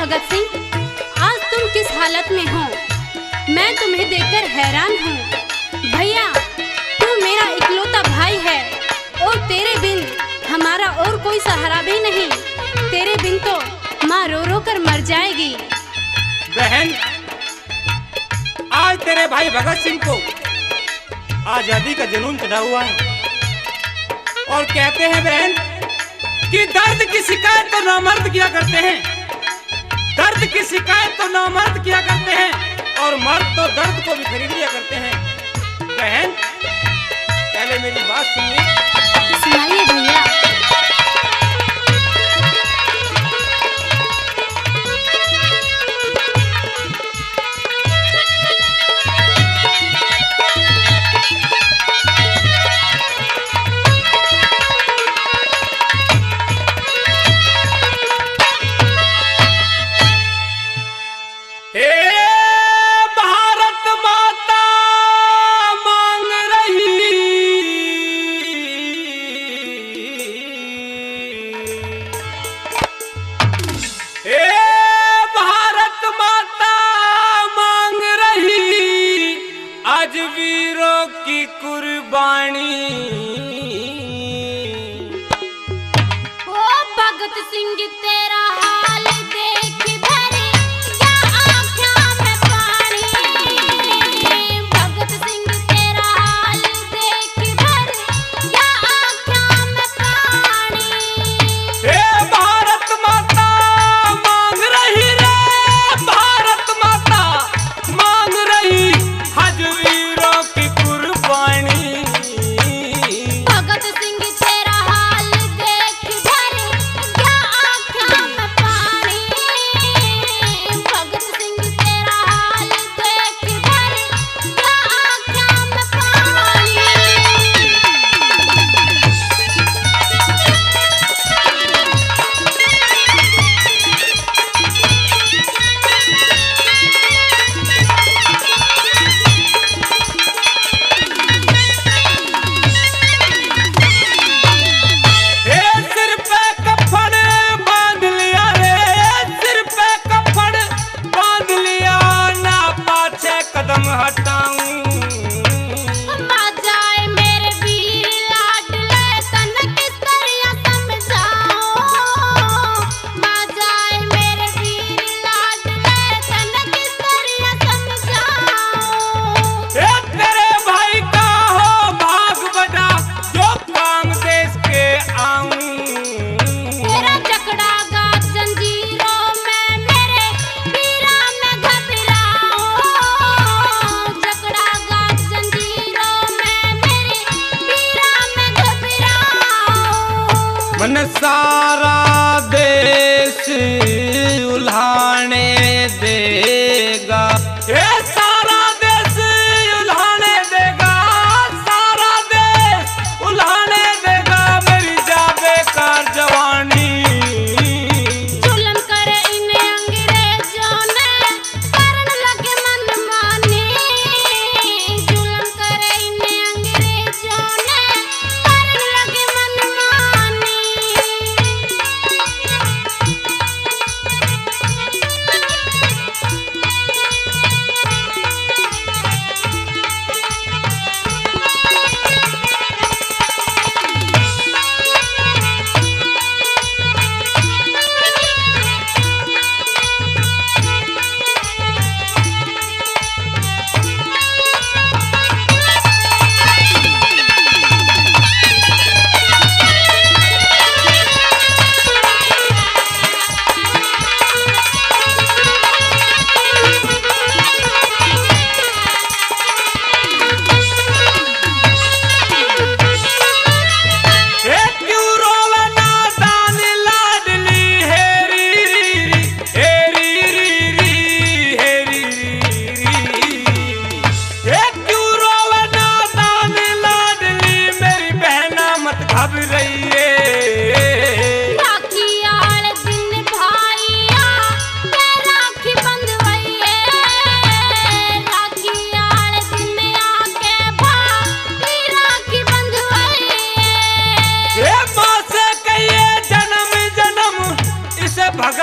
भगत सिंह, आज तुम किस हालत में हो? मैं तुम्हें देखकर हैरान हूँ। भैया, तू मेरा इकलौता भाई है और तेरे बिन हमारा और कोई सहारा भी नहीं। तेरे बिन तो माँ रो रो कर मर जाएगी। बहन, आज तेरे भाई भगत सिंह को आजादी का जुनून चढ़ा हुआ है और कहते हैं बहन कि दर्द की शिकायत तो नामर्द किया करते हैं, दर्द की शिकायत तो नामर्द किया करते हैं और मर्द तो दर्द को भी खरीद लिया करते हैं। बहन, पहले मेरी बात सुनिए। सुनाइए भैया।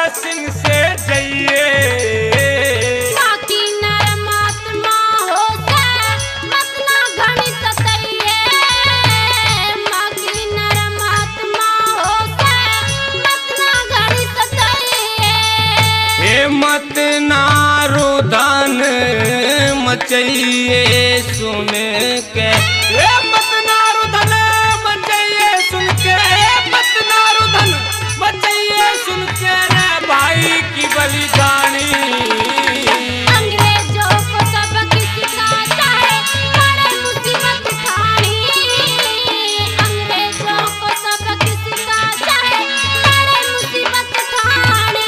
भगत सिंह से जाइए। बाकी नरमात्मा हो से मत ना घनी सतइए। बाकी नरमात्मा हो से मत ना घनी सतइए। हे मत ना रुदन मचइए सुन के, हे मत ना रुदन मचइए सुन के, मत ना रुदन मचइए सुन के रे भाई की बलिदानी। अंग्रेजों को सबक सिखाता है बड़े मुसीबत ठानी। अंग्रेजों को सबक सिखाता है बड़े मुसीबत ठानी।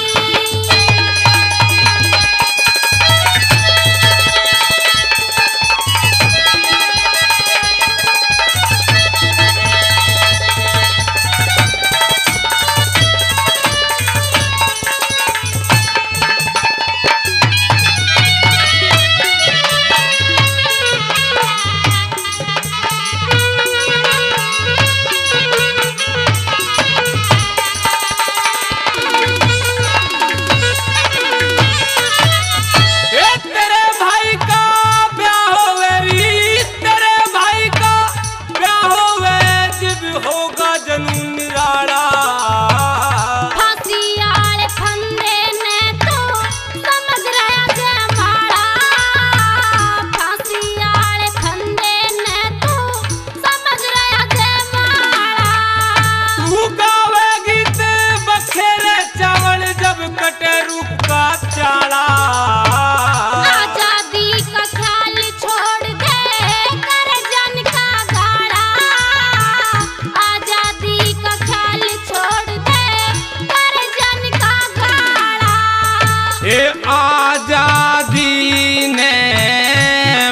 आजादी ने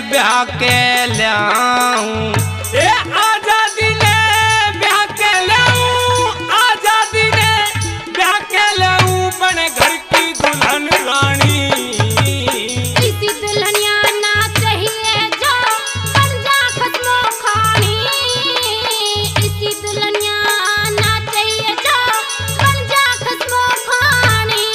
ब्याह के लाऊं, ए आजादी ने ब्याह के लाऊं, आजादी ने ब्याह के लाऊं बने घर की दुल्हन रानी। इसी दुल्हनिया ना चाहिए जो बन जा खत्मो खानी। इसी दुल्हनिया ना चाहिए जो बन जा खत्मो खानी।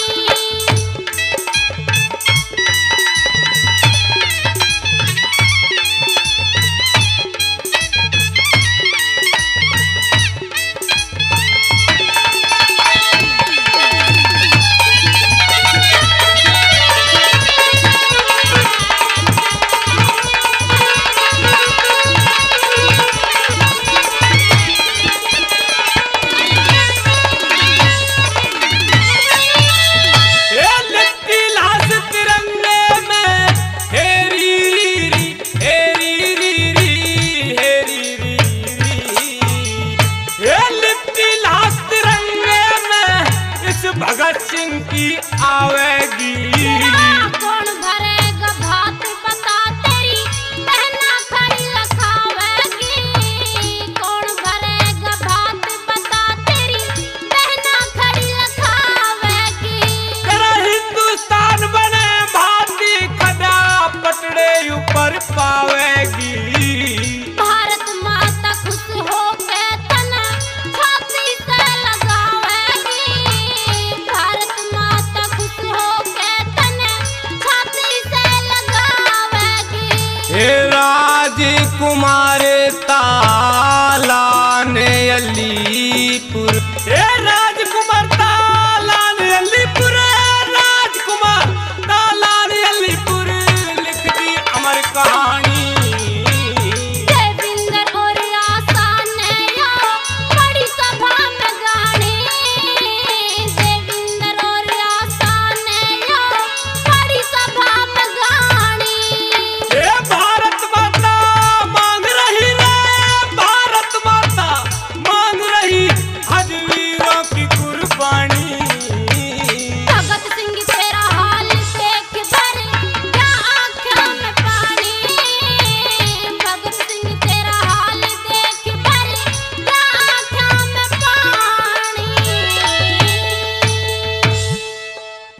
भगत सिंह की आवे